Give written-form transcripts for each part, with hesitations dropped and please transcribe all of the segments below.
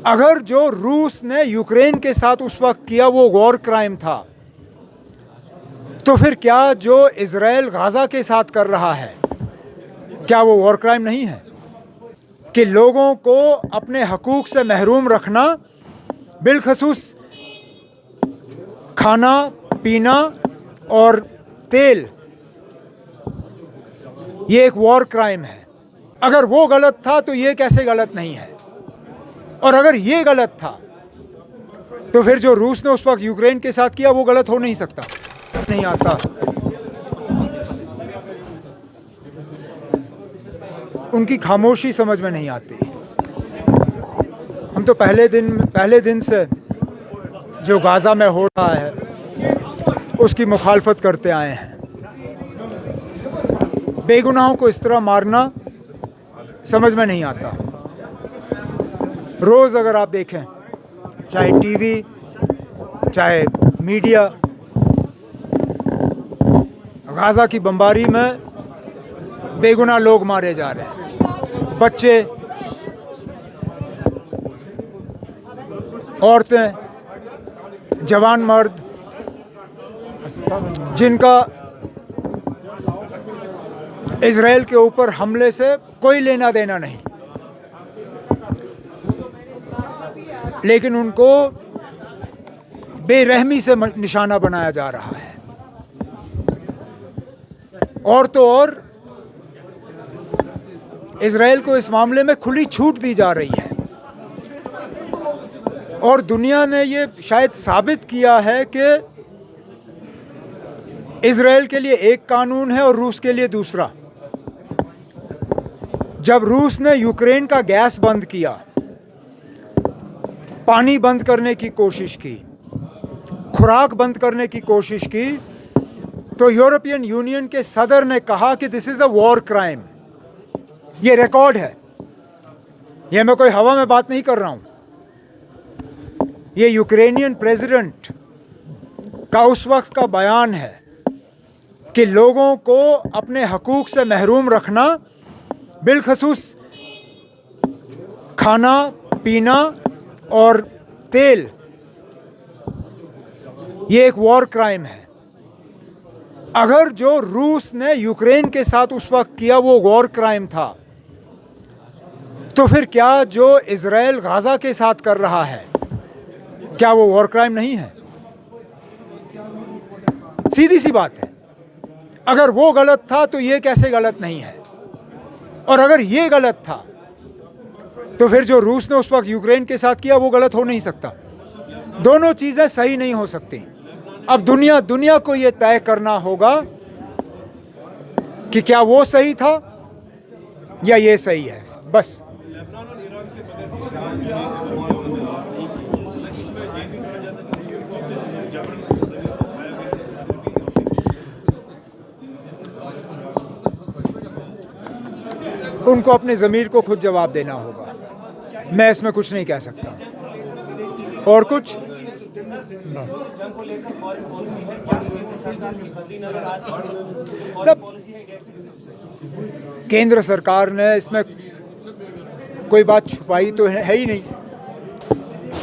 अगर जो रूस ने यूक्रेन के साथ उस वक्त किया वो वॉर क्राइम था, तो फिर क्या जो इज़राइल गाज़ा के साथ कर रहा है, क्या वो वॉर क्राइम नहीं है? कि लोगों को अपने हकूक़ से महरूम रखना, बिलखसूस खाना पीना और तेल, ये एक वॉर क्राइम है। अगर वो गलत था तो ये कैसे गलत नहीं है? और अगर ये गलत था तो फिर जो रूस ने उस वक्त यूक्रेन के साथ किया वो गलत हो नहीं सकता। नहीं आता, उनकी खामोशी समझ में नहीं आती। हम तो पहले दिन से जो गाज़ा में हो रहा है उसकी मुखालफत करते आए हैं। बेगुनाहों को इस तरह मारना समझ में नहीं आता। रोज़ अगर आप देखें, चाहे टीवी चाहे मीडिया, गाज़ा की बमबारी में बेगुनाह लोग मारे जा रहे हैं, बच्चे, औरतें, जवान मर्द, जिनका इज़राइल के ऊपर हमले से कोई लेना देना नहीं, लेकिन उनको बेरहमी से निशाना बनाया जा रहा है। और तो और इज़राइल को इस मामले में खुली छूट दी जा रही है। और दुनिया ने ये शायद साबित किया है कि इज़राइल के लिए एक कानून है और रूस के लिए दूसरा। जब रूस ने यूक्रेन का गैस बंद किया, पानी बंद करने की कोशिश की, खुराक बंद करने की कोशिश की, तो यूरोपियन यूनियन के सदर ने कहा कि this is a war crime. ये रिकॉर्ड है, ये मैं कोई हवा में बात नहीं कर रहा हूँ। ये यूक्रेनियन प्रेसिडेंट का उस वक्त का बयान है कि लोगों को अपने हकूक़ से महरूम रखना, बिलखसूस खाना पीना और तेल, ये एक वॉर क्राइम है। अगर जो रूस ने यूक्रेन के साथ उस वक्त किया वो वॉर क्राइम था, तो फिर क्या जो इज़राइल गाज़ा के साथ कर रहा है, क्या वो वॉर क्राइम नहीं है? सीधी सी बात है। अगर वो गलत था तो ये कैसे गलत नहीं है? और अगर ये गलत था तो फिर जो रूस ने उस वक्त यूक्रेन के साथ किया वो गलत हो नहीं सकता। दोनों चीज़ें सही नहीं हो सकती। अब दुनिया को ये तय करना होगा कि क्या वो सही था या ये सही है, बस। उनको अपने ज़मीर को खुद जवाब देना होगा, मैं इसमें कुछ नहीं कह सकता। और कुछ केंद्र सरकार ने इसमें कोई बात छुपाई तो है ही नहीं।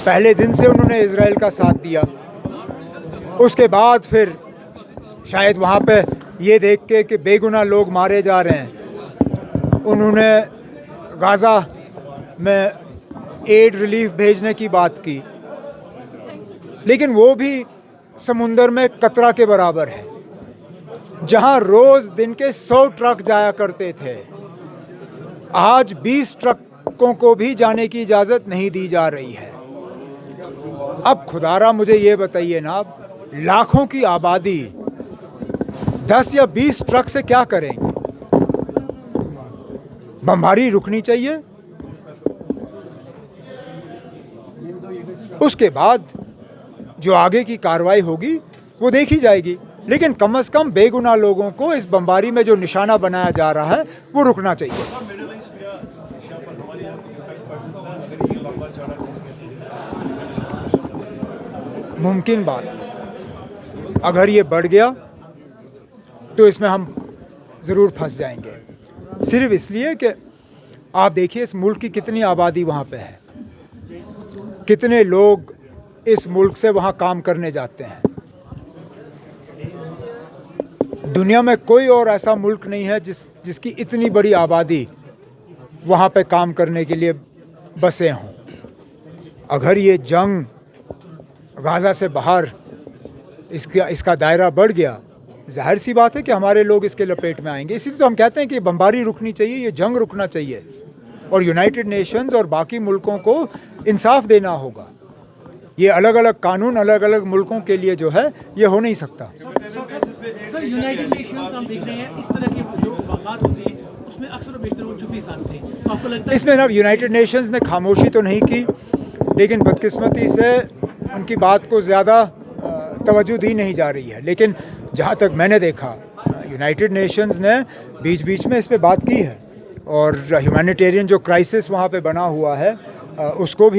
पहले दिन से उन्होंने इज़राइल का साथ दिया। उसके बाद फिर शायद वहाँ पे ये देख के कि बेगुनाह लोग मारे जा रहे हैं, उन्होंने गाज़ा में एड रिलीफ भेजने की बात की, लेकिन वो भी समुंदर में कतरा के बराबर है। जहां रोज़ दिन के 100 ट्रक जाया करते थे, आज 20 ट्रकों को भी जाने की इजाज़त नहीं दी जा रही है। अब खुदारा मुझे ये बताइए ना, लाखों की आबादी 10 या 20 ट्रक से क्या करेंगे? बमबारी रुकनी चाहिए। उसके बाद जो आगे की कार्रवाई होगी वो देखी जाएगी, लेकिन कम से कम बेगुनाह लोगों को इस बमबारी में जो निशाना बनाया जा रहा है वो रुकना चाहिए। मुमकिन बात है, अगर ये बढ़ गया तो इसमें हम ज़रूर फंस जाएंगे। सिर्फ इसलिए कि आप देखिए इस मुल्क की कितनी आबादी वहाँ पे है, कितने लोग इस मुल्क से वहाँ काम करने जाते हैं। दुनिया में कोई और ऐसा मुल्क नहीं है जिसकी इतनी बड़ी आबादी वहाँ पे काम करने के लिए बसे हों। अगर ये जंग गाज़ा से बाहर इसका दायरा बढ़ गया, जाहिर सी बात है कि हमारे लोग इसके लपेट में आएंगे। इसीलिए तो हम कहते हैं कि बमबारी रुकनी चाहिए, ये जंग रुकना चाहिए और यूनाइटेड नेशंस और बाकी मुल्कों को इंसाफ देना होगा। ये अलग अलग कानून अलग अलग मुल्कों के लिए जो है ये हो नहीं सकता। सर, यूनाइटेड नेशंस हम देख रहे हैं इस तरह की जो बात होती है उसमें अक्सर बेशतर वो चुप ही साधते हैं। तो आपको लगता है इसमें ना यूनाइटेड नेशंस ने खामोशी तो नहीं की, लेकिन बदकिस्मती से उनकी बात को ज़्यादा तवज्जो दी नहीं जा रही है। लेकिन जहाँ तक मैंने देखा, यूनाइटेड नेशंस ने बीच बीच में इस पे बात की है और ह्यूमैनिटेरियन जो क्राइसिस वहाँ पे बना हुआ है उसको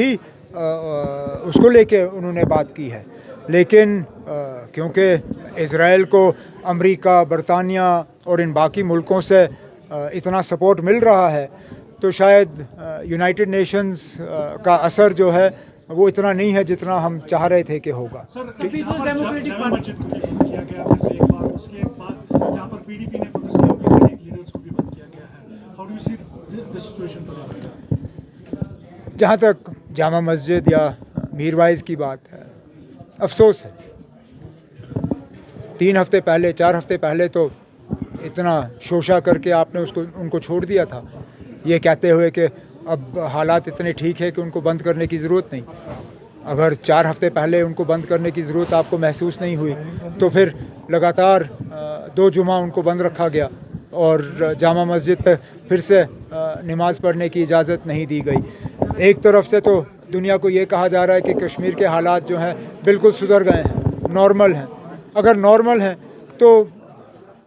लेके उन्होंने बात की है। लेकिन क्योंकि इज़राइल को अमेरिका, बरतानिया और इन बाकी मुल्कों से इतना सपोर्ट मिल रहा है, तो शायद यूनाइटेड नेशंस का असर जो है वो इतना नहीं है जितना हम चाह रहे थे कि होगा। पीपल्स डेमोक्रेटिक पार्टी किया गया वैसे एक बार, उसके बाद यहाँ पर पीडीपी ने प्रोटेस्ट किया, उनके कई लीडर्स को भी बंद किया गया है। How do you see the situation for? जहाँ तक जामा मस्जिद या मीरवाइज़ की बात है, अफसोस है 3 हफ्ते पहले 4 हफ्ते पहले तो इतना शोशा करके आपने उनको छोड़ दिया था, ये कहते हुए कि अब हालात इतने ठीक है कि उनको बंद करने की ज़रूरत नहीं। अगर 4 हफ्ते पहले उनको बंद करने की ज़रूरत आपको महसूस नहीं हुई तो फिर लगातार 2 जुमा उनको बंद रखा गया और जामा मस्जिद पे फिर से नमाज़ पढ़ने की इजाज़त नहीं दी गई। एक तरफ से तो दुनिया को ये कहा जा रहा है कि कश्मीर के हालात जो हैं बिल्कुल सुधर गए हैं, नॉर्मल हैं। अगर नॉर्मल हैं तो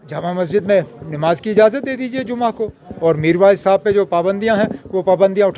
जामा मस्जिद में नमाज की इजाज़त दे दीजिए जुमा को, और मीरवाइज़ साहब पे जो पाबंदियां हैं वो पाबंदियां